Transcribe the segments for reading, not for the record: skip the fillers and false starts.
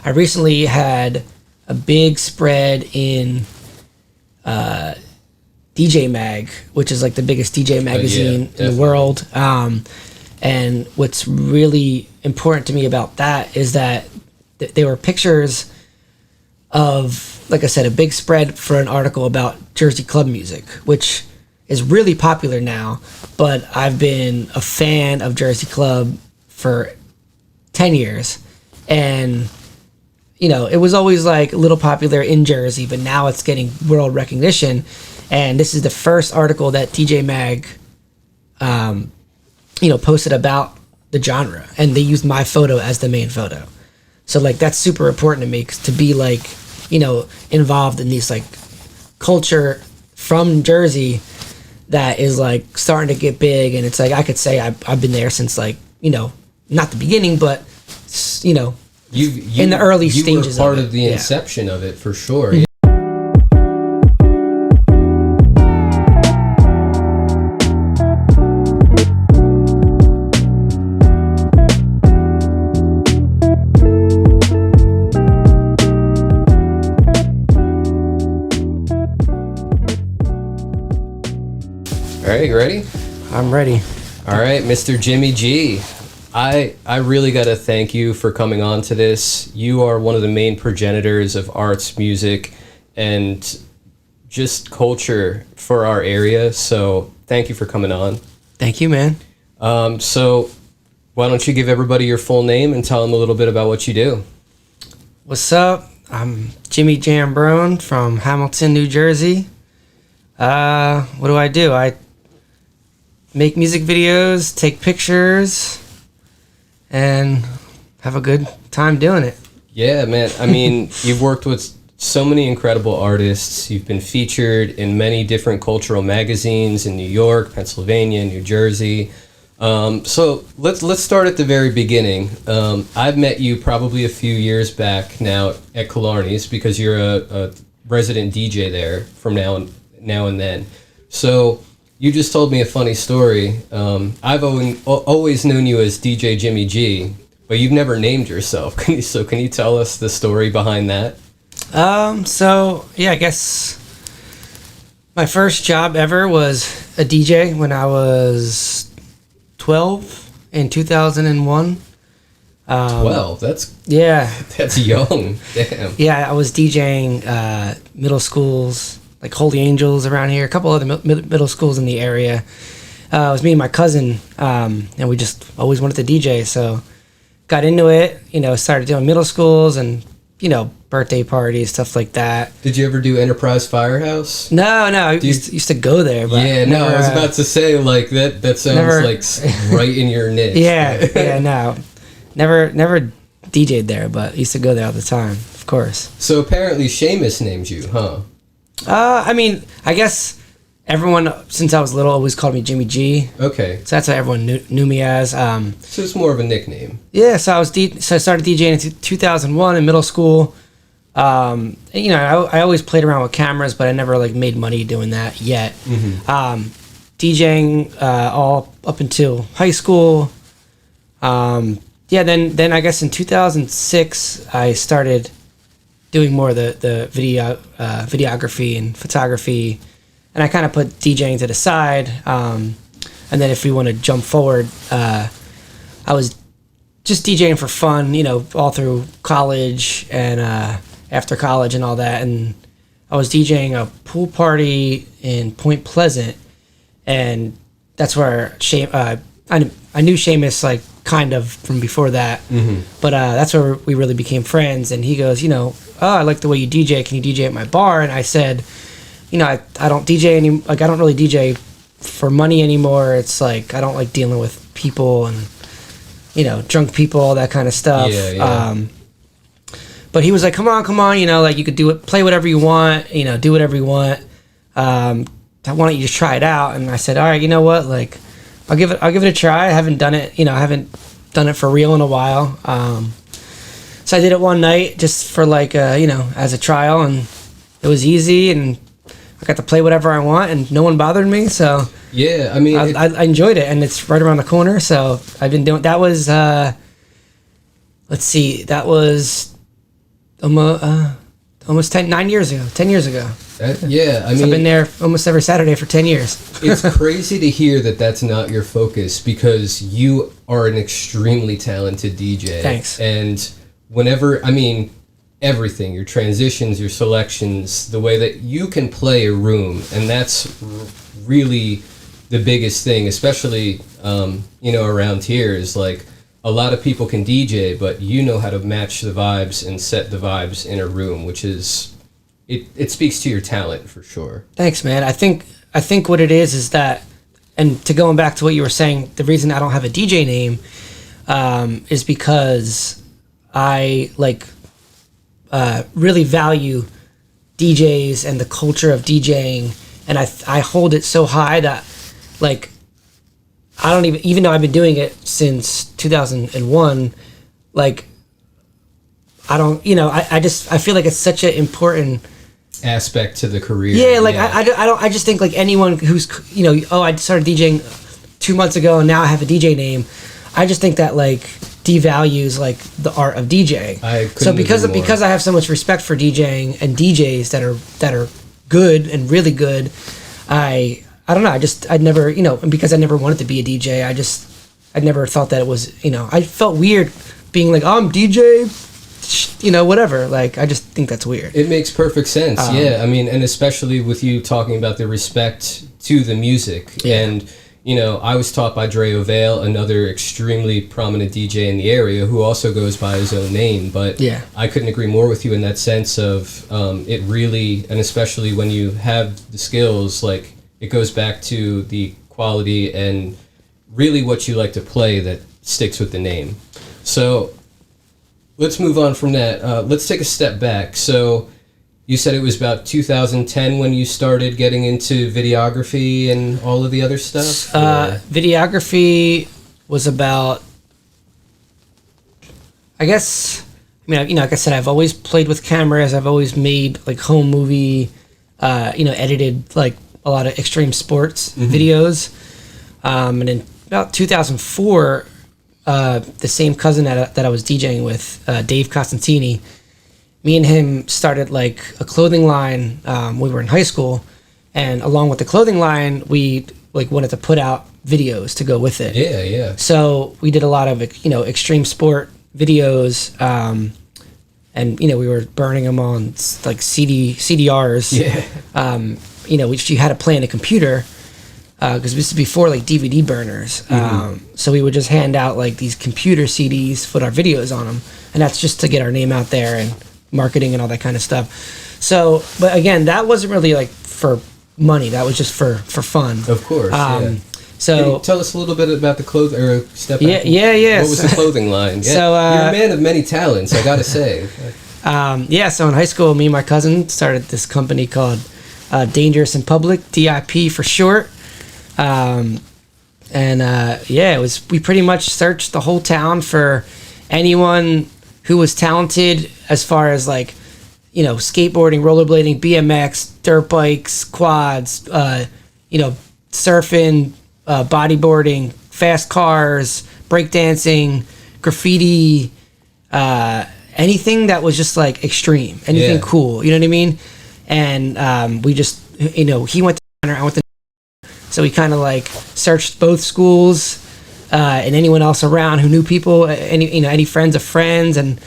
I recently had a big spread in DJ Mag, which is like the biggest DJ magazine in the world. And what's really important to me about that is that they were pictures of, like I said, a big spread for an article about Jersey club music, which is really popular now. But I've been a fan of Jersey club for 10 years. And, you know, it was always like a little popular in Jersey, but now it's getting world recognition. And this is the first article that DJ Mag, posted about the genre, and they used my photo as the main photo. So like that's super important to me, to be like, involved in these like culture from Jersey that is like starting to get big. And it's like, I could say I've been there since like, not the beginning, but in the early stages. You were part of the inception of it for sure. Mm-hmm. All right, you ready? I'm ready. All right, Mr. Jimmy G. I really got to thank you for coming on to this. You are one of the main progenitors of arts, music, and just culture for our area. So thank you for coming on. Thank you, man. So why don't you give everybody your full name and tell them a little bit about what you do? What's up? I'm Jimmy Giambrone from Hamilton, New Jersey. What do? I make music videos, take pictures, and have a good time doing it. Yeah, man. I mean, you've worked with so many incredible artists. You've been featured in many different cultural magazines in New York, Pennsylvania, New Jersey. So let's start at the very beginning. I've met you probably a few years back now at Killarney's because you're a resident DJ there from now and then. So you just told me a funny story. I've always known you as DJ Jimmy G, but you've never named yourself. Can you tell us the story behind that? I guess my first job ever was a DJ when I was 12 in 2001. 12? That's young. Damn. Yeah, I was DJing middle schools, like Holy Angels around here, a couple other middle schools in the area. It was me and my cousin, and we just always wanted to DJ, so got into it, started doing middle schools and, birthday parties, stuff like that. Did you ever do Enterprise Firehouse? No, I used to go there. But I was about to say, like, that sounds like right in your niche. No. Never DJ'd there, but used to go there all the time, of course. So apparently Seamus named you, huh? I guess everyone since I was little always called me Jimmy G. Okay. So that's what everyone knew me as. So it's more of a nickname. Yeah. So I started DJing in 2001 in middle school. I always played around with cameras, but I never like made money doing that yet. Mm-hmm. DJing all up until high school. Then I guess in 2006 I started doing more of the videography and photography, and I kind of put DJing to the side. And then if we want to jump forward, I was just DJing for fun, all through college and after college and all that. And I was DJing a pool party in Point Pleasant, and that's where I knew Seamus like kind of from before that, mm-hmm. But that's where we really became friends. And he goes, I like the way you DJ. Can you DJ at my bar? And I said, I don't DJ I don't really DJ for money anymore. It's like I don't like dealing with people and drunk people, all that kind of stuff. Yeah. But he was like, come on, like you could do it, play whatever you want, do whatever you want. Why don't you just try it out? And I said, all right, you know what, like I'll give it a try. I haven't done it, I haven't done it for real in a while. So I did it one night just for like, as a trial, and it was easy, and I got to play whatever I want, and no one bothered me. So yeah, I mean, I enjoyed it, and it's right around the corner. So I've been doing. That was, let's see, that was almost 9 years ago, 10 years ago. Yeah, I mean, I've been there almost every Saturday for 10 years. It's crazy to hear that that's not your focus, because you are an extremely talented DJ. Thanks. And whenever, I mean, everything, your transitions, your selections, the way that you can play a room, and that's really the biggest thing, especially, around here, is like, a lot of people can DJ, but you know how to match the vibes and set the vibes in a room, which is, it speaks to your talent for sure. Thanks, man. I think what it is that, and to going back to what you were saying, the reason I don't have a DJ name is because I really value DJs and the culture of DJing, and I hold it so high that like I don't even though I've been doing it since 2001, like I don't, I feel like it's such an important aspect to the career. Yeah, like yeah. I just think like anyone who's, I started DJing 2 months ago and now I have a DJ name. I just think that like devalues like the art of DJing. So because I have so much respect for DJing and DJs that are good and really good, I don't know. I'd never, and because I never wanted to be a DJ, I never thought that it was, I felt weird being like, oh, I'm DJ, whatever. Like, I just think that's weird. It makes perfect sense. Yeah. I mean, and especially with you talking about the respect to the music. Yeah. And, I was taught by Dre Ovale, another extremely prominent DJ in the area who also goes by his own name. But yeah. I couldn't agree more with you in that sense of it really, and especially when you have the skills, like, it goes back to the quality and really what you like to play that sticks with the name. So let's move on from that. Let's take a step back. So you said it was about 2010 when you started getting into videography and all of the other stuff? Videography was about, like I said, I've always played with cameras. I've always made like home movie, edited like a lot of extreme sports videos. And in about 2004, the same cousin that I was DJing with, Dave Costantini, me and him started like a clothing line. We were in high school, and along with the clothing line, we like wanted to put out videos to go with it. Yeah. So we did a lot of, extreme sport videos, and we were burning them on like CDRs. Yeah. Which you had to play in a computer, because this is before like DVD burners. So we would just hand out like these computer CDs, put our videos on them, and that's just to get our name out there and marketing and all that kind of stuff. So, but again, that wasn't really like for money. That was just for fun. Of course. Yeah. So can you tell us a little bit about the clothing, or step back. Yeah. What was the clothing line? Yeah. So you're a man of many talents, I gotta say. So in high school, me and my cousin started this company called Dangerous and Publick, D.I.P for short. We pretty much searched the whole town for anyone who was talented as far as like, skateboarding, rollerblading, BMX, dirt bikes, quads, surfing, bodyboarding, fast cars, breakdancing, graffiti, anything that was just like extreme, anything cool, you know what I mean? And we just, he went to Center, I went to, so we kind of like searched both schools, and anyone else around who knew people, any friends of friends, and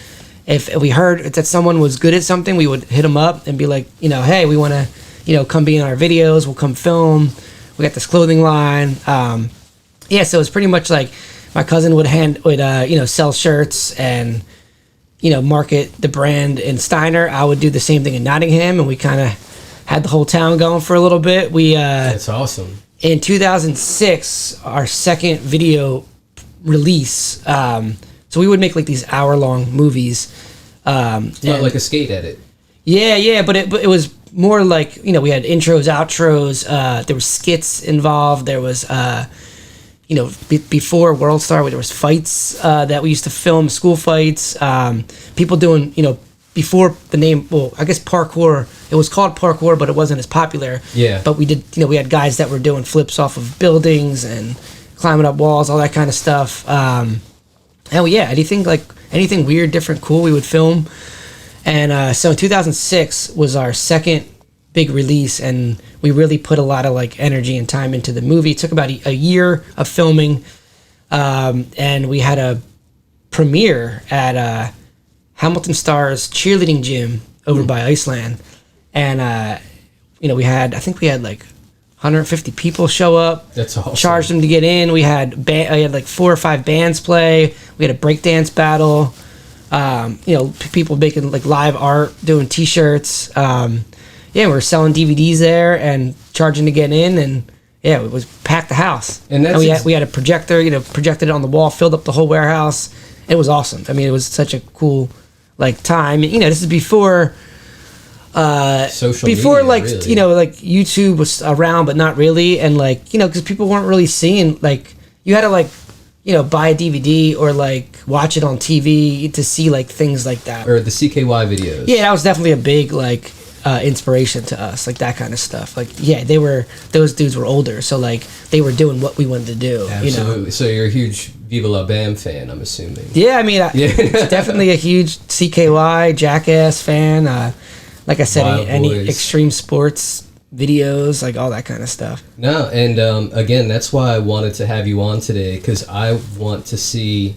if we heard that someone was good at something, we would hit them up and be like, hey, we want to, come be in our videos, we'll come film, we got this clothing line. So it's pretty much like my cousin would sell shirts and, market the brand in Steiner. I would do the same thing in Nottingham, and we kind of had the whole town going for a little bit. That's awesome. In 2006, our second video release, so we would make like these hour-long movies. It's not like a skate edit. Yeah, but it was more like, we had intros, outros, there were skits involved, there was, before World Star, there was fights that we used to film, school fights, people doing, before the name, well, I guess parkour, it was called parkour, but it wasn't as popular. Yeah. But we did, we had guys that were doing flips off of buildings and climbing up walls, all that kind of stuff. Anything weird, different, cool, we would film. And so in 2006 was our second big release, and we really put a lot of like energy and time into the movie. It took about a year of filming, and we had a premiere at Hamilton Star's cheerleading gym over by Iceland. And we had like 150 people show up. That's awesome. Charged them to get in. We had like 4 or 5 bands play. We had a breakdance battle. People making like live art, doing T-shirts. We were selling DVDs there and charging to get in, and it was packed the house. And we had a projector, projected it on the wall, filled up the whole warehouse. It was awesome. I mean, it was such a cool like time. This is before social before media, like really. Like YouTube was around, but not really, and like because people weren't really seeing, like, you had to like buy a DVD or like watch it on TV to see like things like that, or the CKY videos. Yeah, that was definitely a big like inspiration to us, like that kind of stuff. Like, those dudes were older, so like they were doing what we wanted to do. Absolutely. So you're a huge Viva La Bam fan, I'm assuming. Yeah, I mean, definitely a huge CKY Jackass fan. Like I said, any extreme sports videos, like all that kind of stuff. No, and again, that's why I wanted to have you on today, because I want to see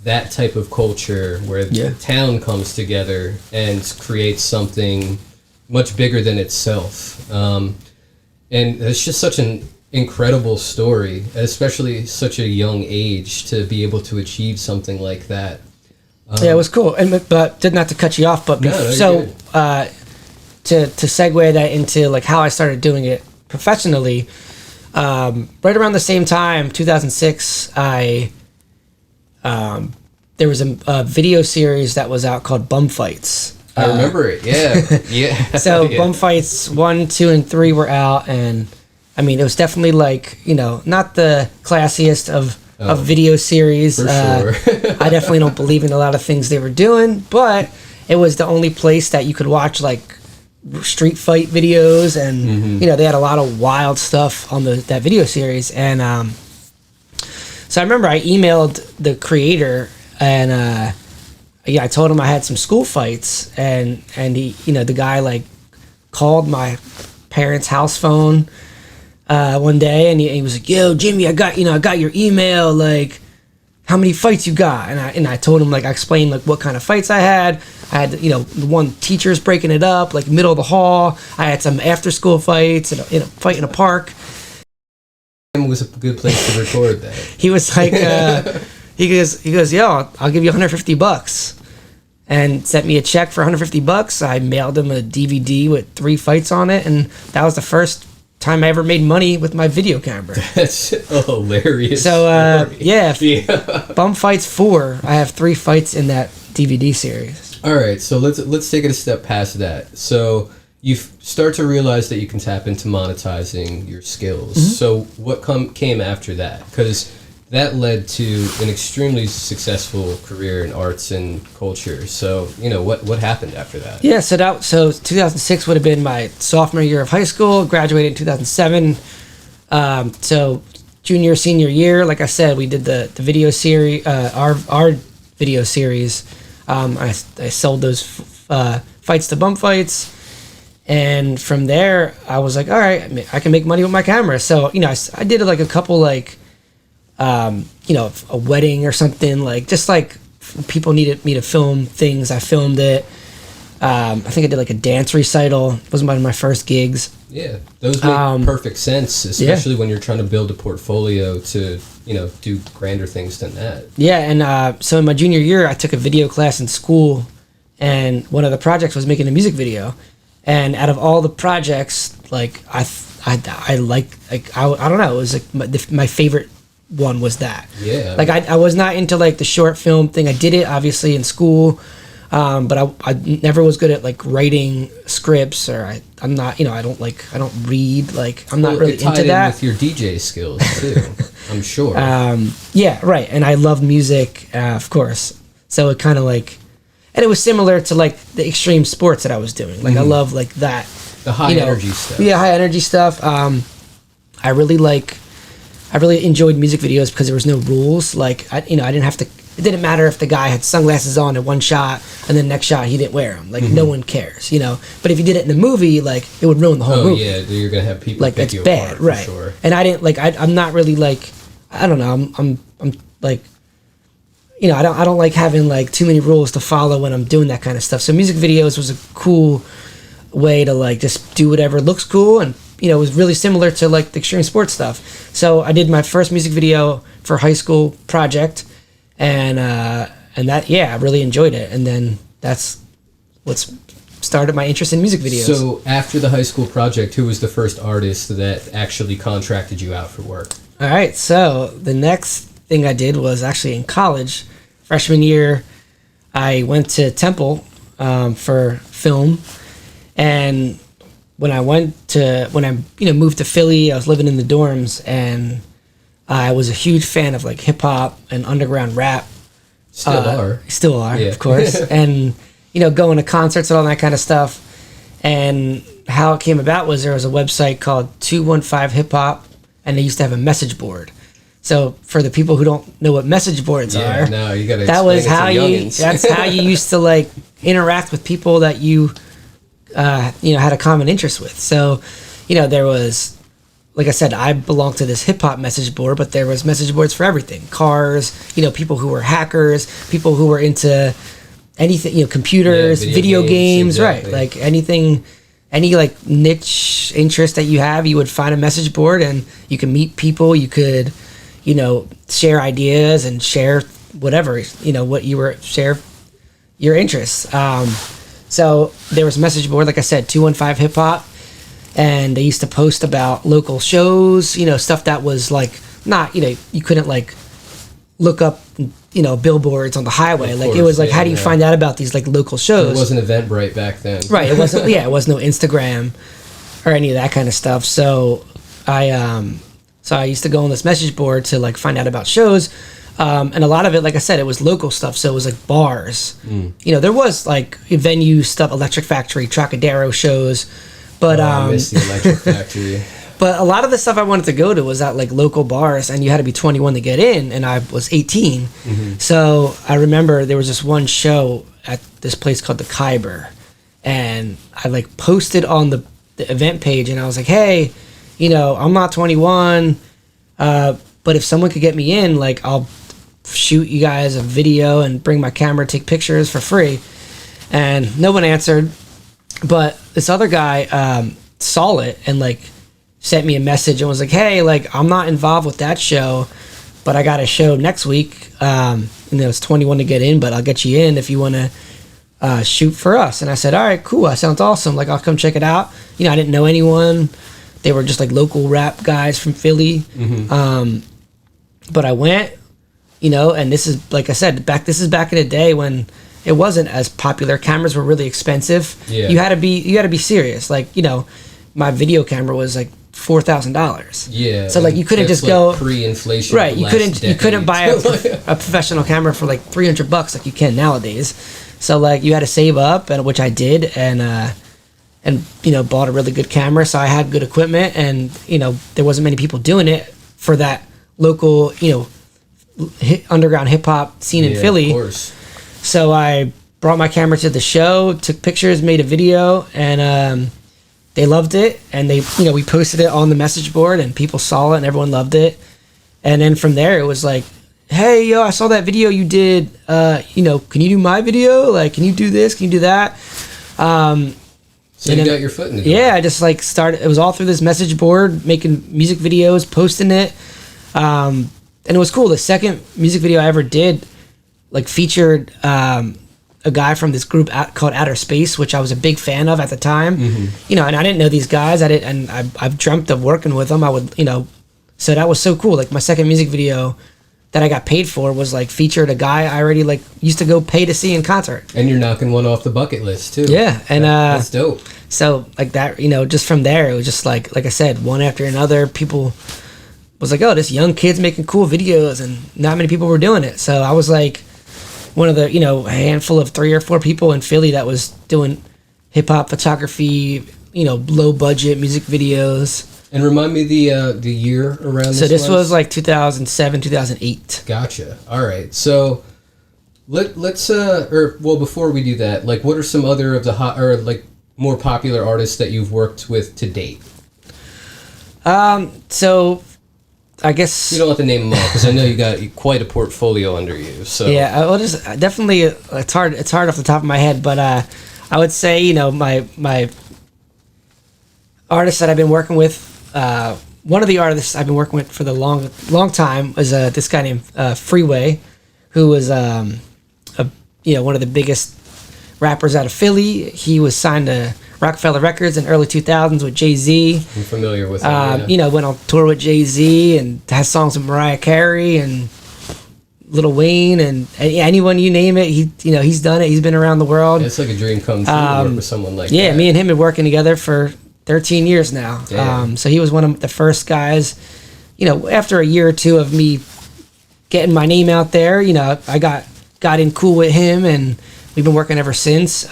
that type of culture where the town comes together and creates something much bigger than itself. And it's just such an incredible story, especially such a young age, to be able to achieve something like that. It was cool. But not to cut you off, but to segue that into like how I started doing it professionally, right around the same time, 2006, there was a video series that was out called Bum Fights. I remember it. Yeah. So Bum Fights 1, 2, and 3 were out, and I mean, it was definitely like, not the classiest of video series. For sure. I definitely don't believe in a lot of things they were doing, but it was the only place that you could watch like street fight videos, and they had a lot of wild stuff on that video series. And so I remember I emailed the creator, and I told him I had some school fights, and he, the guy like called my parents' house phone one day, and he was like, "Yo, Jimmy, I got your email, like, how many fights you got?" And I told him, like, I explained like what kind of fights I had. I had, the one teacher's breaking it up, like middle of the hall. I had some after school fights in a fight in a park. It was a good place to record that. He was like, he goes, "Yo, I'll give you $150," and sent me a check for $150. I mailed him a DVD with 3 fights on it, and that was the first time I ever made money with my video camera. That's hilarious. So Bum Fights 4, I have 3 fights in that DVD series. All right, so let's take it a step past that. So you start to realize that you can tap into monetizing your skills. So what came after that? Because that led to an extremely successful career in arts and culture. So what happened after that? Yeah, so 2006 would have been my sophomore year of high school. Graduated in 2007. So junior, senior year, like I said, we did the video series, our video series. I sold those fights to Bum Fights, and from there I was like, all right, I can make money with my camera. So I did like a couple like a wedding or something, like just like people needed me to film things. I filmed it. I think I did like a dance recital. It was one of my first gigs. Yeah, those make perfect sense, especially when you're trying to build a portfolio to do grander things than that. Yeah, and so in my junior year, I took a video class in school, and one of the projects was making a music video. And out of all the projects, like I don't know, it was like my favorite one was that. Yeah. Like I was not into like the short film thing. I did it obviously in school, but I never was good at like writing scripts, or I'm not, I don't read, like I'm not really into that. With your DJ skills too, I'm sure. Yeah, right. And I love music, of course. So it kind of like, and it was similar to like the extreme sports that I was doing. Like I love like that. The high energy stuff. Yeah, high energy stuff. I really enjoyed music videos because there was no rules. Like I didn't have to it didn't matter if the guy had sunglasses on in one shot and then next shot he didn't wear them. Like no one cares, you know. But if you did it in a movie, like it would ruin the whole movie. Yeah, you're gonna have people like pick it's you bad, apart, right? For sure. And I didn't like. I'm not really like. I don't know. I'm like. You know, I don't like having like too many rules to follow when I'm doing that kind of stuff. So music videos was a cool way to like just do whatever looks cool, and you know, it was really similar to like the extreme sports stuff. So I did my first music video for a high school project, and that, yeah, I really enjoyed it. And then that's what's started my interest in music videos. So after the high school project, who was the first artist that actually contracted you out for work? All right, so the next thing I did was actually in college. Freshman year, I went to Temple for film, and when I moved to Philly, I was living in the dorms, and I was a huge fan of like hip hop and underground rap. Still are, yeah. Of course. And you know, going to concerts and all that kind of stuff. And how it came about was there was a website called 215 Hip Hop, and they used to have a message board. So for the people who don't know what message boards are, no, you gotta that was how youngins. That's how you used to like interact with people that you had a common interest with. So, you know, there was, like I said, I belonged to this hip hop message board, but there was message boards for everything: cars, you know, people who were hackers, people who were into anything, you know, computers, video games, exactly. Right? Like anything. Any like niche interest that you have, you would find a message board, and you can meet people. You could, you know, share ideas and share whatever, you know, share your interests. So there was a message board, like I said, 215 Hip Hop, and they used to post about local shows, you know, stuff that was like not, you know, you couldn't like look up, you know, billboards on the highway. Like it was like, how do you find out about these like local shows? It wasn't Eventbrite back then. Right. It wasn't, yeah, it was no Instagram or any of that kind of stuff. So I used to go on this message board to like find out about shows. And a lot of it, like I said, it was local stuff. So it was like bars. You know, there was like venue stuff, Electric Factory, Trocadero shows. But I miss the Electric Factory. But a lot of the stuff I wanted to go to was at like local bars, and you had to be 21 to get in, and I was 18. So I remember there was this one show at this place called the Khyber, and I like posted on the event page, and I was like, hey, you know, I'm not 21, but if someone could get me in, like I'll shoot you guys a video and bring my camera, take pictures for free. And no one answered, but this other guy saw it and like sent me a message and was like, hey, like I'm not involved with that show, but I got a show next week. You know, it's 21 to get in, but I'll get you in if you want to shoot for us. And I said, all right, cool, that sounds awesome. Like I'll come check it out. You know, I didn't know anyone. They were just like local rap guys from Philly. But I went, you know, and this is, like I said, this is back in the day when it wasn't as popular. Cameras were really expensive. Yeah. You had to be serious. Like, you know, my video camera was like $4,000. Yeah. So like you couldn't just like go pre-inflation. Right. You couldn't buy a professional camera for like $300 like you can nowadays. So like you had to save up, and which I did, and you know, bought a really good camera. So I had good equipment, and you know, there wasn't many people doing it for that local, you know, underground hip hop scene in Philly. Of course. So I brought my camera to the show, took pictures, made a video, and they loved it. And they, you know, we posted it on the message board, and people saw it, and everyone loved it. And then from there, it was like, hey, yo, I saw that video you did. You know, can you do my video? Like, can you do this? Can you do that? So you got your foot in the door. Yeah, I just like started. It was all through this message board, making music videos, posting it, and it was cool. The second music video I ever did, like, featured a guy from this group called Outer Space, which I was a big fan of at the time. You know, and I didn't know these guys. I've dreamt of working with them. I would, you know, so that was so cool. Like my second music video that I got paid for was like featured a guy I already like used to go pay to see in concert. And you're knocking one off the bucket list too. Yeah, and that's dope. So like that, you know, just from there, it was just like I said, one after another, people was like, oh, this young kid's making cool videos, and not many people were doing it. So I was like one of the, you know, a handful of 3 or 4 people in Philly that was doing hip hop photography, you know, low budget music videos. And remind me the year around this. So this was like 2007, 2008. Gotcha. All right. So Let's before we do that, like, what are some other of the hot or like more popular artists that you've worked with to date? So I guess you don't have to name them all because I know you got quite a portfolio under you. So yeah, I will just definitely it's hard off the top of my head, but I would say, you know, my artists that I've been working with. One of the artists I've been working with for the long time was this guy named Freeway, who was one of the biggest rappers out of Philly. He was signed to Rockefeller Records in early 2000s with Jay-Z. I'm familiar with him. Yeah. You know, went on tour with Jay-Z and has songs with Mariah Carey and Lil Wayne and anyone you name it. He's done it. He's been around the world. Yeah, it's like a dream come true to work with someone like that. Yeah, me and him have been working together for 13 years now. So he was one of the first guys. You know, after a year or two of me getting my name out there, you know, I got in cool with him, and we've been working ever since.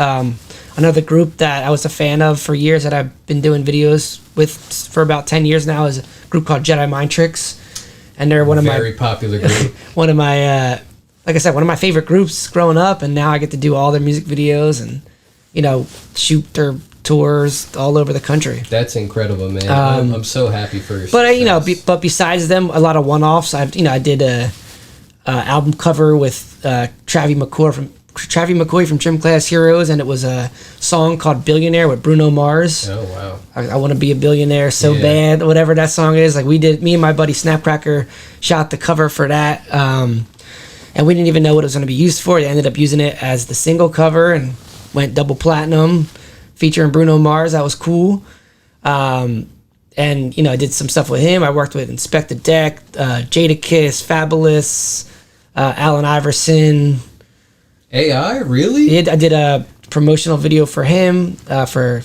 Another group that I was a fan of for years that I've been doing videos with for about 10 years now is a group called Jedi Mind, and they're one of my very popular group. One of my like I said, one of my favorite groups growing up, and now I get to do all their music videos and, you know, shoot their tours all over the country. That's incredible, man. I'm so happy for your But success. but besides them, a lot of one-offs. I did a album cover with Travie McCoy from Gym Class Heroes, and it was a song called Billionaire with Bruno Mars. Oh wow. I want to be a billionaire so bad, whatever that song is. Like, me and my buddy Snapcracker shot the cover for that, and we didn't even know what it was going to be used for. They ended up using it as the single cover and went double platinum, featuring Bruno Mars. That was cool. And, you know, I did some stuff with him. I worked with Inspector Deck, Jadakiss, Fabolous, Allen Iverson. AI, really? I did a promotional video for him, for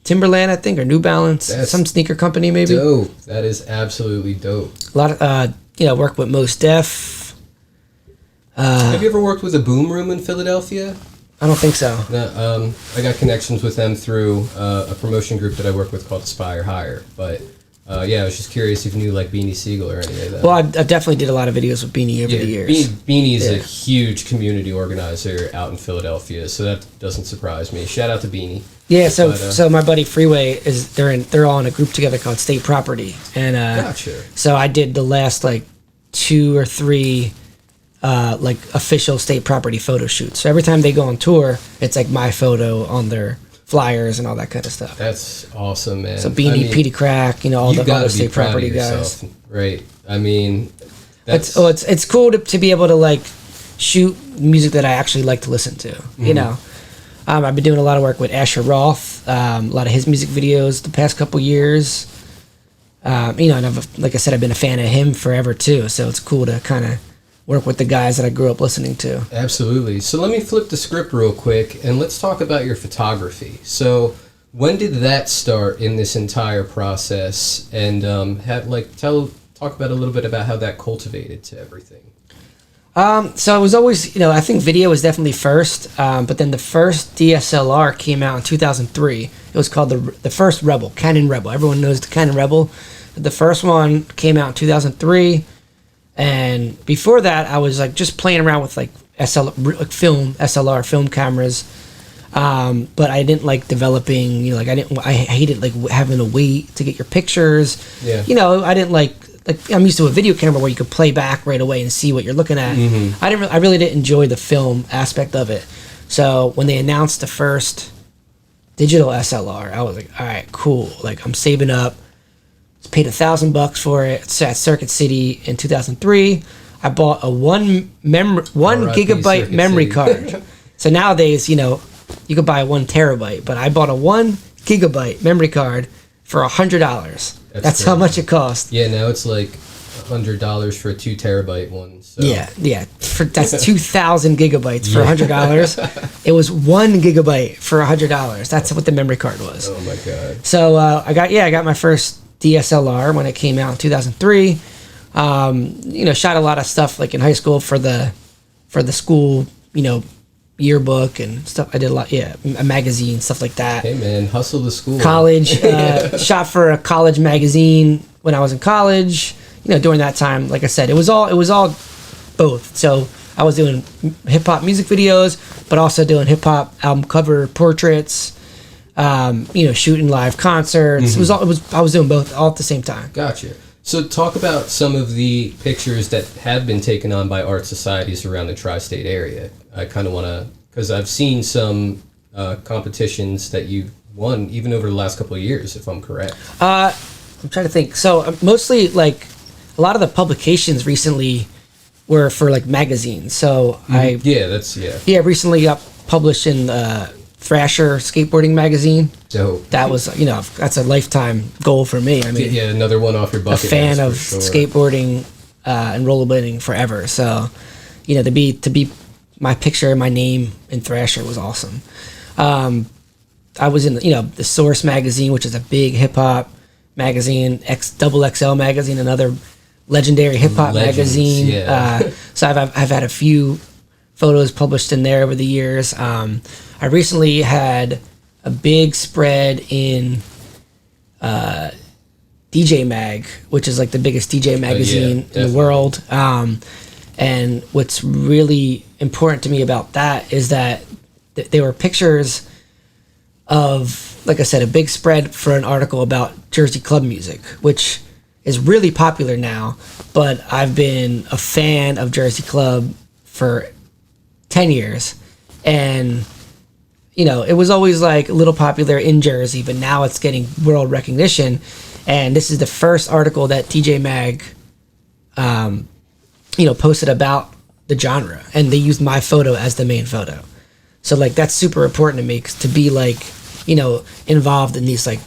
Timberland, I think, or New Balance. That's some sneaker company, maybe. Dope. That is absolutely dope. A lot of, work with Mos Def. Have you ever worked with a Boom Room in Philadelphia? I don't think so. No, I got connections with them through a promotion group that I work with called Aspire Higher. But I was just curious if you knew like Beanie Sigel or any of that. Well, I definitely did a lot of videos with Beanie over the years. Beanie is a huge community organizer out in Philadelphia, so that doesn't surprise me. Shout out to Beanie. Yeah, so my buddy Freeway they're all in a group together called State Property, and gotcha. So I did the last like 2 or 3 like official State Property photo shoots. So every time they go on tour, it's like my photo on their flyers and all that kind of stuff. That's awesome, man. So Beanie, Petey Crack, all the other State Property guys. Right. I mean, it's cool to be able to like shoot music that I actually like to listen to. Mm-hmm. You know, I've been doing a lot of work with Asher Roth, a lot of his music videos the past couple years. And like I said, I've been a fan of him forever too. So it's cool to kind of work with the guys that I grew up listening to. Absolutely. So let me flip the script real quick and let's talk about your photography. So when did that start in this entire process? And talk about a little bit about how that cultivated to everything. So it was always, I think video was definitely first, but then the first DSLR came out in 2003. It was called the first Rebel, Canon Rebel. Everyone knows the Canon Rebel. But the first one came out in 2003. And before that, I was like just playing around with like SLR film cameras, but I didn't like developing. I hated like having to wait to get your pictures. Yeah. I didn't like I'm used to a video camera where you could play back right away and see what you're looking at. Mm-hmm. I really didn't enjoy the film aspect of it. So when they announced the first digital SLR, I was like, all right, cool. Like, I'm saving up. Paid $1,000 for it. It's at Circuit City in 2003. I bought a 1 gigabyte memory card. So nowadays, you could buy a 1 terabyte, but I bought a 1 gigabyte memory card for $100. That's how much it cost. Yeah, now it's like $100 for a 2 terabyte one. So. Yeah. That's 2,000 gigabytes for $100. It was 1 gigabyte for $100. That's what the memory card was. Oh my god. So I got my first DSLR when it came out in 2003. Shot a lot of stuff like in high school for the school, yearbook and stuff. I did a lot, a magazine, stuff like that. Hey man, hustle the school. College, shot for a college magazine when I was in college. During that time, like I said, it was all both. So I was doing hip hop music videos, but also doing hip hop album cover portraits. Shooting live concerts. I was doing both all at the same time. Gotcha. So talk about some of the pictures that have been taken on by art societies around the tri-state area. I kind of want to, because I've seen some competitions that you've won even over the last couple of years, if I'm correct. I'm trying to think. So mostly like a lot of the publications recently were for like magazines. So I recently got published in Thrasher skateboarding magazine. So that was, that's a lifetime goal for me. I mean, another one off your bucket. A fan of skateboarding and rollerblading forever. So, to be my picture, my name in Thrasher was awesome. I was in the Source magazine, which is a big hip hop magazine, XXL magazine, another legendary hip hop magazine. Yeah. So I've had a few photos published in there over the years. I recently had a big spread in DJ Mag, which is like the biggest DJ magazine in the world. And what's really important to me about that is that they were pictures of, like I said, a big spread for an article about Jersey club music, which is really popular now. But I've been a fan of Jersey club for 10 years. And it was always like a little popular in Jersey, but now it's getting world recognition. And this is the first article that DJ Mag, posted about the genre, and they used my photo as the main photo. So like that's super important to me, to be like, involved in these like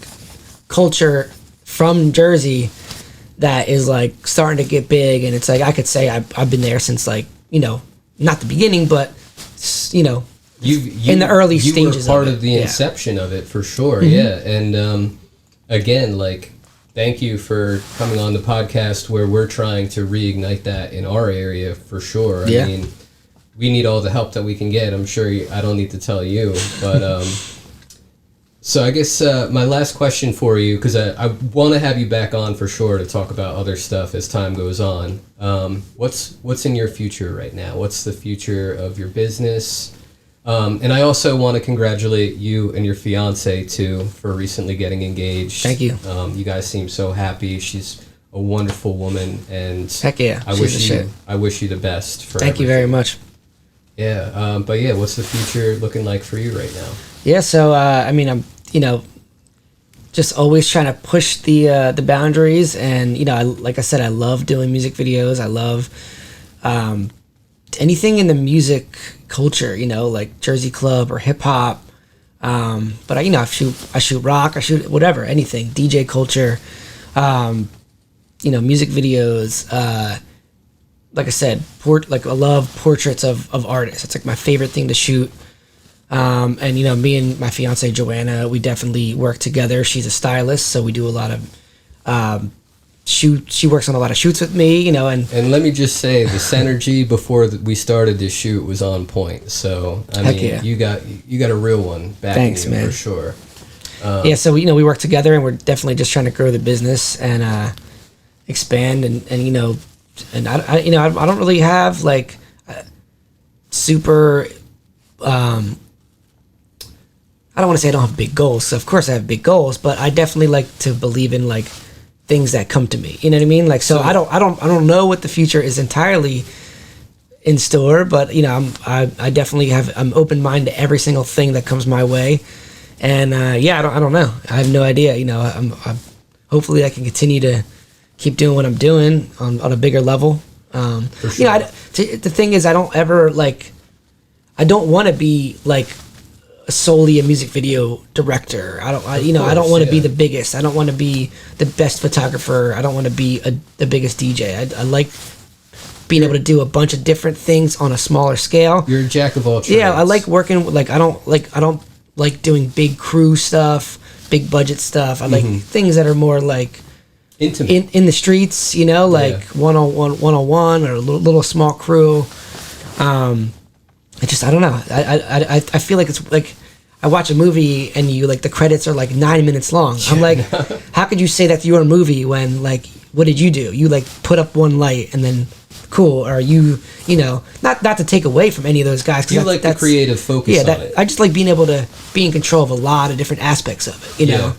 culture from Jersey that is like starting to get big. And it's like, I could say I've been there since like, not the beginning, but in the early stages. You were part of the inception of it, for sure. Mm-hmm. Yeah. And again, like, thank you for coming on the podcast where we're trying to reignite that in our area, for sure. I mean, we need all the help that we can get. I'm sure I don't need to tell you, but so I guess my last question for you, because I want to have you back on for sure to talk about other stuff as time goes on. What's in your future right now? What's the future of your business? And I also want to congratulate you and your fiance too for recently getting engaged. Thank you. You guys seem so happy. She's a wonderful woman, and heck yeah, I wish you the best for Thank you very much. Yeah, but yeah, what's the future looking like for you right now? Yeah, so I mean, I'm just always trying to push the boundaries, and like I said, I love doing music videos. I love anything in the music culture, like Jersey club or hip hop. But I shoot rock, I shoot whatever, anything, DJ culture, music videos. Like I said, I love portraits of artists. It's like my favorite thing to shoot. And me and my fiance Joanna, we definitely work together. She's a stylist, so we do a lot of she works on a lot of shoots with me, and let me just say, the synergy before we started this shoot was on point. So I mean, you got a real one back. Thanks, man, for sure. So we work together, and we're definitely just trying to grow the business and expand, and I don't really have like super. I don't want to say I don't have big goals. So of course I have big goals, but I definitely like to believe in like things that come to me. You know what I mean? Like, so I don't know what the future is entirely in store, but I definitely I'm open minded to every single thing that comes my way. And I don't know. I have no idea. I'm hopefully I can continue to keep doing what I'm doing on a bigger level. For sure. The thing is, I don't want to be like solely a music video director. I don't want to be the biggest. I don't want to be the best photographer. I don't want to be the biggest DJ. I like being able to do a bunch of different things on a smaller scale. You're a jack of all trades. Yeah, I like working with, I don't like doing big crew stuff, big budget stuff. I like things that are more like intimate in the streets, one-on-one or a little small crew. I don't know. I feel like it's like I watch a movie and you like the credits are like 9 minutes long. I'm like, how could you say that's your movie when like what did you do? You like put up one light and then cool, or you know, not to take away from any of those guys. You like the creative focus on it. I just like being able to be in control of a lot of different aspects of it, you know.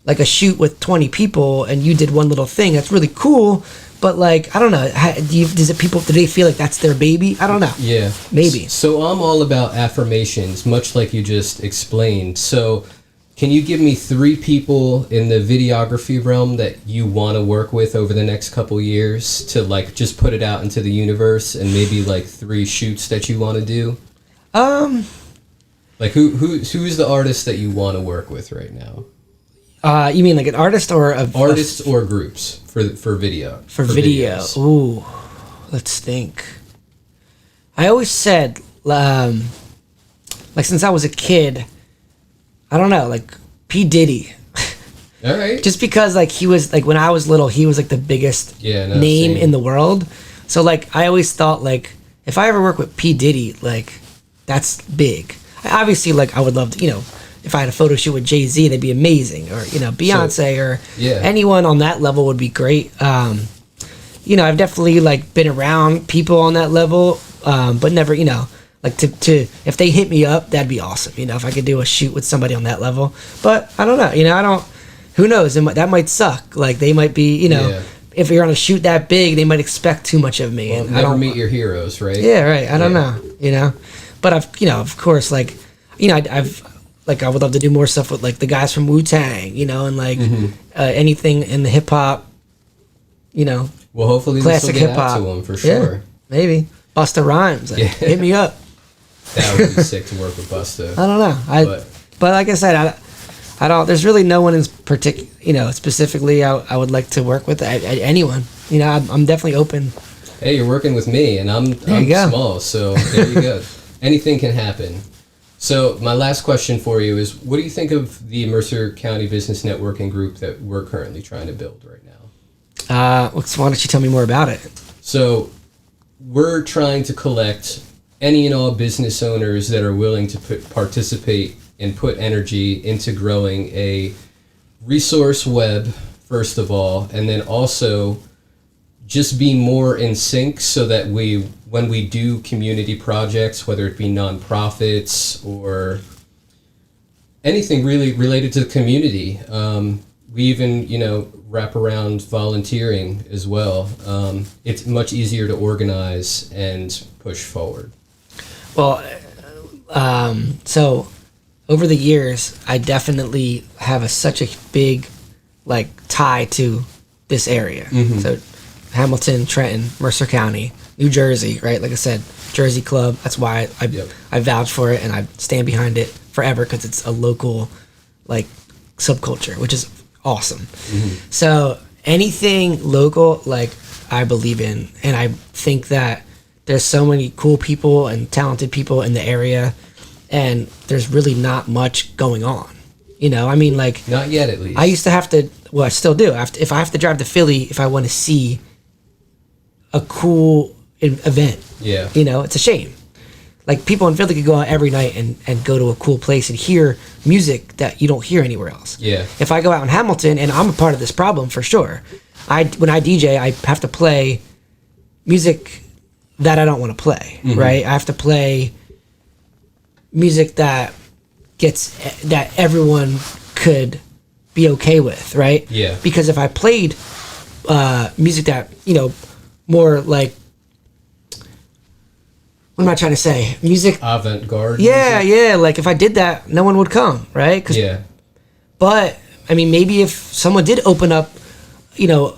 Like a shoot with 20 people and you did one little thing, that's really cool. But like, I don't know, do they feel like that's their baby? I don't know. Yeah. Maybe. So I'm all about affirmations, much like you just explained. So can you give me 3 people in the videography realm that you want to work with over the next couple years to like just put it out into the universe, and maybe like 3 shoots that you want to do? Like who's the artist that you want to work with right now? You mean like an artist or artists or groups for video? For video. Videos. Ooh, let's think. I always said, like since I was a kid, I don't know, like P. Diddy. All right. Just because like he was like when I was little, he was like the biggest name in the world. So like I always thought like if I ever work with P. Diddy, like that's big. Obviously, like I would love to, you know. If I had a photo shoot with Jay-Z, they'd be amazing. Or, you know, Beyonce or anyone on that level would be great. You know, I've definitely, like, been around people on that level, but never, you know, like, to if they hit me up, that'd be awesome, you know, if I could do a shoot with somebody on that level. But I don't know, you know, who knows? That might suck. Like, they might be, you know, if you're on a shoot that big, they might expect too much of me. Well, and never meet your heroes, right? Yeah, right. I don't know, you know. But I've, you know, of course, like, you know, I've like I would love to do more stuff with like the guys from Wu-Tang, you know, and like anything in the hip hop, you know. Well, hopefully classic this will hip get out hop to them for sure. Yeah, maybe Busta Rhymes, like, hit me up. That would be sick to work with Busta. I don't know, but like I said, I don't. There's really no one in particular, you know, specifically. I would like to work with anyone. You know, I'm definitely open. Hey, you're working with me, and I'm small, so there you go. Anything can happen. So my last question for you is, what do you think of the Mercer County Business Networking Group that we're currently trying to build right now? Why don't you tell me more about it? So we're trying to collect any and all business owners that are willing to participate and put energy into growing a resource web, first of all, and then also just be more in sync so that when we do community projects, whether it be nonprofits or anything really related to the community, we even, you know, wrap around volunteering as well. It's much easier to organize and push forward. Well, so over the years, I definitely have such a big like tie to this area. So Hamilton, Trenton, Mercer County, New Jersey, right? Like I said, Jersey Club. That's why I vouch for it and I stand behind it forever because it's a local, like, subculture, which is awesome. So anything local, like, I believe in, and I think that there's so many cool people and talented people in the area, and there's really not much going on. You know, I mean, like, not yet, at least. I used to have to. Well, I still do. If I have to drive to Philly, if I want to see a cool event, you know, it's a shame. Like, people in Philly could go out every night and go to a cool place and hear music that you don't hear anywhere else. If I go out in Hamilton, and I'm a part of this problem for sure, when I DJ, I have to play music that I don't want to play, right? I have to play music that everyone could be okay with, right? Because if I played music that, you know, more like, what am I trying to say? Music avant-garde. Yeah. Like if I did that, no one would come, right? But I mean, maybe if someone did open up, you know,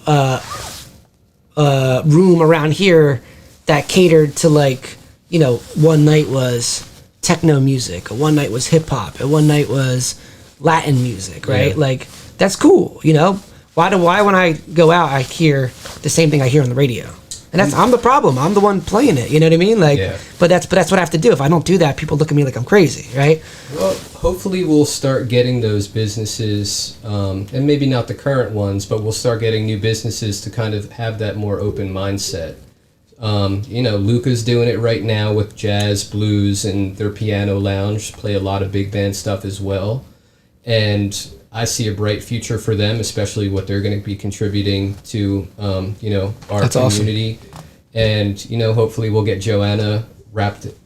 a room around here that catered to, like, you know, one night was techno music, or one night was hip hop, and one night was Latin music, right? Like, that's cool, you know. Why when I go out I hear the same thing I hear on the radio? And I'm the problem. I'm the one playing it. You know what I mean? Like, but that's what I have to do. If I don't do that, people look at me like I'm crazy, right? Well, hopefully we'll start getting those businesses, and maybe not the current ones, but we'll start getting new businesses to kind of have that more open mindset. You know, Luca's doing it right now with jazz, blues, and their piano lounge. Play a lot of big band stuff as well, and I see a bright future for them, especially what they're going to be contributing to, you know, our That's community. Awesome. and hopefully we'll get Joanna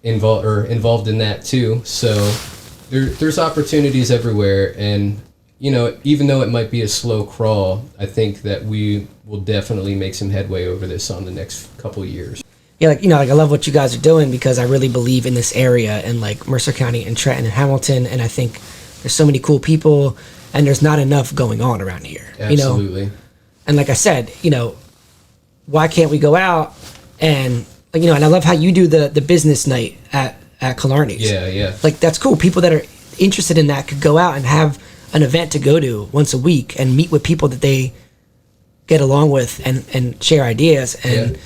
involved in that too. So there's opportunities everywhere, and even though it might be a slow crawl, I think that we will definitely make some headway over this on the next couple of years. Yeah, like I love what you guys are doing, because I really believe in this area and like Mercer County and Trenton and Hamilton, and I think there's so many cool people, and there's not enough going on around here. Absolutely. And like I said, why can't we go out and and I love how you do the business night at Killarney's. Yeah. Like that's cool. People that are interested in that could go out and have an event to go to once a week and meet with people that they get along with and share ideas and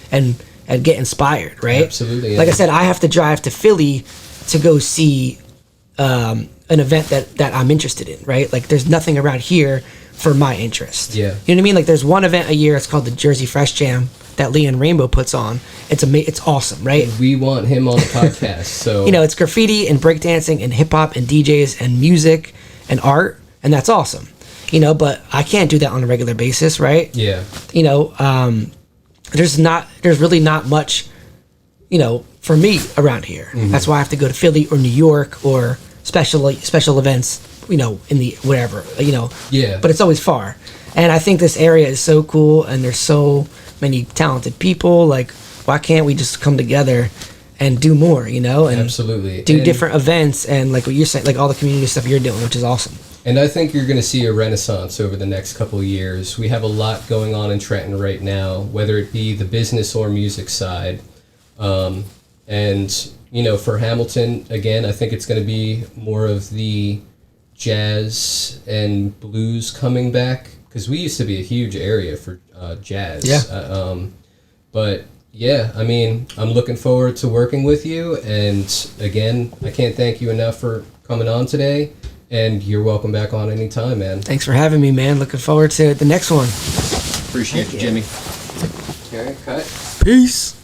get inspired, right? Absolutely. Yeah. Like I said, I have to drive to Philly to go see an event that I'm interested in, right? Like there's nothing around here for my interest. Yeah. You know what I mean? Like there's one event a year, it's called the Jersey Fresh Jam that Leon Rainbow puts on. It's awesome, right? And we want him on the podcast, so it's graffiti and breakdancing and hip hop and DJs and music and art, and that's awesome. But I can't do that on a regular basis, right? Yeah. There's really not much, for me around here. Mm-hmm. That's why I have to go to Philly or New York or special events, in the whatever, Yeah. But it's always far. And I think this area is so cool, and there's so many talented people. Like, why can't we just come together and do more, and absolutely do different events, and like what you're saying, like all the community stuff you're doing, which is awesome. And I think you're going to see a renaissance over the next couple of years. We have a lot going on in Trenton right now, whether it be the business or music side. And, for Hamilton, again, I think it's going to be more of the jazz and blues coming back, because we used to be a huge area for jazz. Yeah. But yeah, I mean, I'm looking forward to working with you. And again, I can't thank you enough for coming on today. And you're welcome back on anytime, man. Thanks for having me, man. Looking forward to the next one. Appreciate it, Jimmy. Okay, cut. Peace.